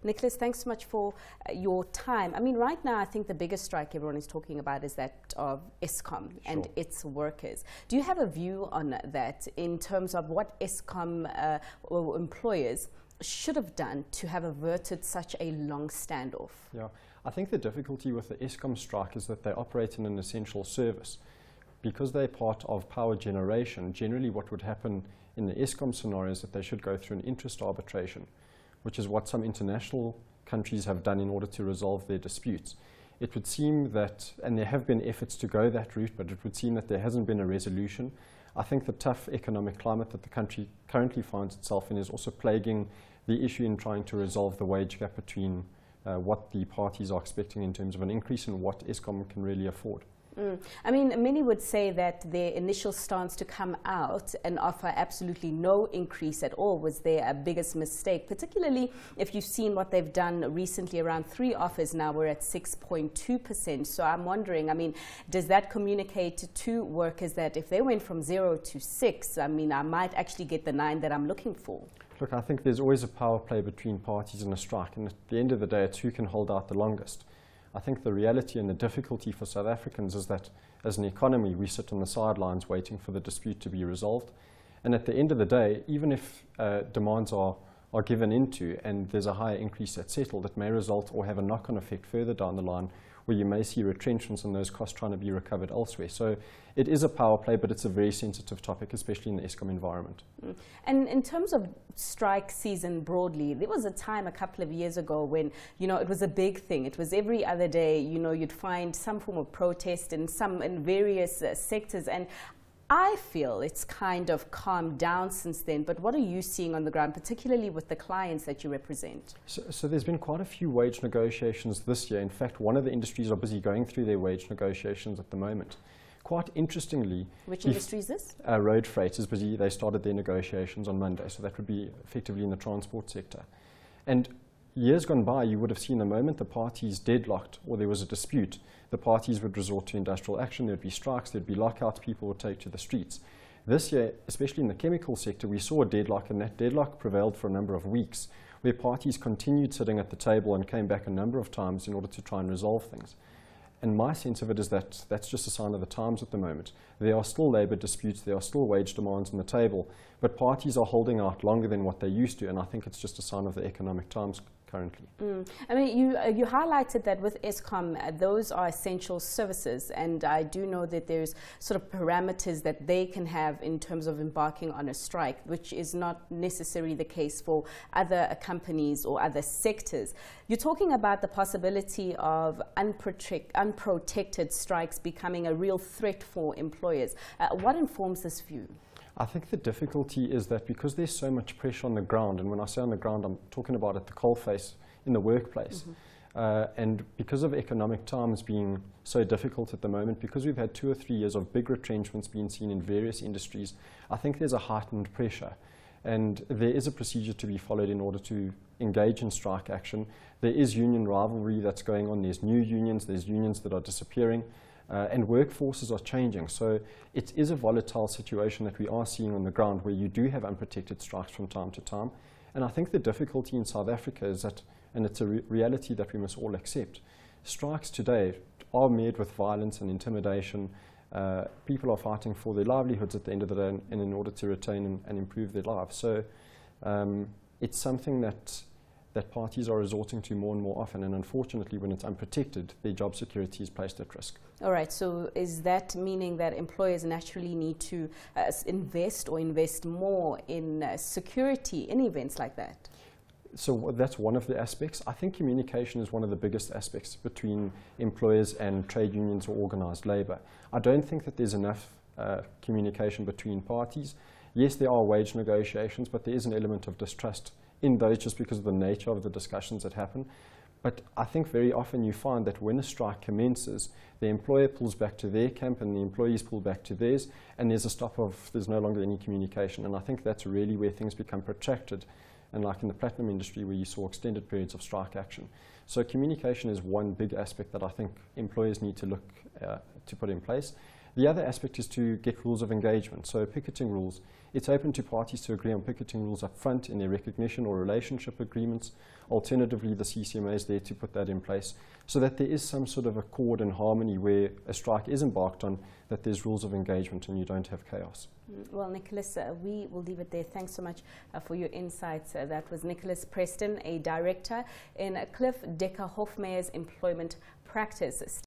Nicholas, thanks so much for your time. I mean, right now, I think the biggest strike everyone is talking about is that of Eskom and its workers. Do you have a view on that in terms of what Eskom or employers should have done to have averted such a long standoff? Yeah, I think the difficulty with the Eskom strike is that they operate in an essential service. Because they're part of power generation, generally what would happen in the Eskom scenario is that they should go through an interest arbitration, which is what some international countries have done in order to resolve their disputes. It would seem that, and there have been efforts to go that route, but it would seem that there hasn't been a resolution. I think the tough economic climate that the country currently finds itself in is also plaguing the issue in trying to resolve the wage gap between what the parties are expecting in terms of an increase and what Eskom can really afford. I mean, many would say that their initial stance to come out and offer absolutely no increase at all was their biggest mistake, particularly if you've seen what they've done recently. Around 3 offers now, we're at 6.2%. So I'm wondering, I mean, does that communicate to workers that if they went from 0 to 6, I mean, I might actually get the 9 that I'm looking for? Look, I think there's always a power play between parties in a strike, and at the end of the day, it's who can hold out the longest. I think the reality and the difficulty for South Africans is that as an economy, we sit on the sidelines waiting for the dispute to be resolved. And at the end of the day, even if demands are given into and there's a higher increase that's settled, it may result or have a knock-on effect further down the line where you may see retrenchments and those costs trying to be recovered elsewhere. So it is a power play, but it's a very sensitive topic, especially in the Eskom environment. And in terms of strike season broadly, there was a time a couple of years ago when, you know, it was a big thing. It was every other day, you know, you'd find some form of protest in various sectors. And I feel it's kind of calmed down since then, but what are you seeing on the ground, particularly with the clients that you represent? So there's been quite a few wage negotiations this year. In fact, one of the industries are busy going through their wage negotiations at the moment. Quite interestingly... Which industry is this? Road freight is busy. They started their negotiations on Monday, so that would be effectively in the transport sector. And years gone by, you would have seen the moment the parties deadlocked or there was a dispute, the parties would resort to industrial action, there would be strikes, there would be lockouts, people would take to the streets. This year, especially in the chemical sector, we saw a deadlock, and that deadlock prevailed for a number of weeks, where parties continued sitting at the table and came back a number of times in order to try and resolve things. And my sense of it is that that's just a sign of the times at the moment. There are still labour disputes, there are still wage demands on the table, but parties are holding out longer than what they used to, and I think it's just a sign of the economic times currently. I mean, you highlighted that with Eskom, those are essential services, and I do know that there's sort of parameters that they can have in terms of embarking on a strike, which is not necessarily the case for other companies or other sectors. You're talking about the possibility of unprotected strikes becoming a real threat for employers. What informs this view? I think the difficulty is that because there's so much pressure on the ground, and when I say on the ground, I'm talking about at the coalface in the workplace, and because of economic times being so difficult at the moment, because we've had 2 or 3 years of big retrenchments being seen in various industries, I think there's a heightened pressure. And there is a procedure to be followed in order to engage in strike action. There is union rivalry that's going on. There's new unions, there's unions that are disappearing. And workforces are changing. So it is a volatile situation that we are seeing on the ground where you do have unprotected strikes from time to time. And I think the difficulty in South Africa is that, and it's a reality that we must all accept, strikes today are met with violence and intimidation. People are fighting for their livelihoods at the end of the day and in order to retain and improve their lives. So it's something that parties are resorting to more and more often, and unfortunately when it's unprotected, their job security is placed at risk. All right, so is that meaning that employers naturally need to invest more in security in events like that? So that's one of the aspects. I think communication is one of the biggest aspects between employers and trade unions or organised labour. I don't think that there's enough communication between parties. Yes, there are wage negotiations, but there is an element of distrust in those just because of the nature of the discussions that happen. But I think very often you find that when a strike commences, the employer pulls back to their camp and the employees pull back to theirs, and there's no longer any communication. And I think that's really where things become protracted, and like in the platinum industry where you saw extended periods of strike action. So communication is one big aspect that I think employers need to look to put in place. The other aspect is to get rules of engagement. So picketing rules, it's open to parties to agree on picketing rules up front in their recognition or relationship agreements. Alternatively, the CCMA is there to put that in place so that there is some sort of accord and harmony where a strike is embarked on, that there's rules of engagement and you don't have chaos. Well, Nicholas, we will leave it there. Thanks so much for your insights. That was Nicholas Preston, a director in Cliffe, Dekker, Hofmeyr's employment practice.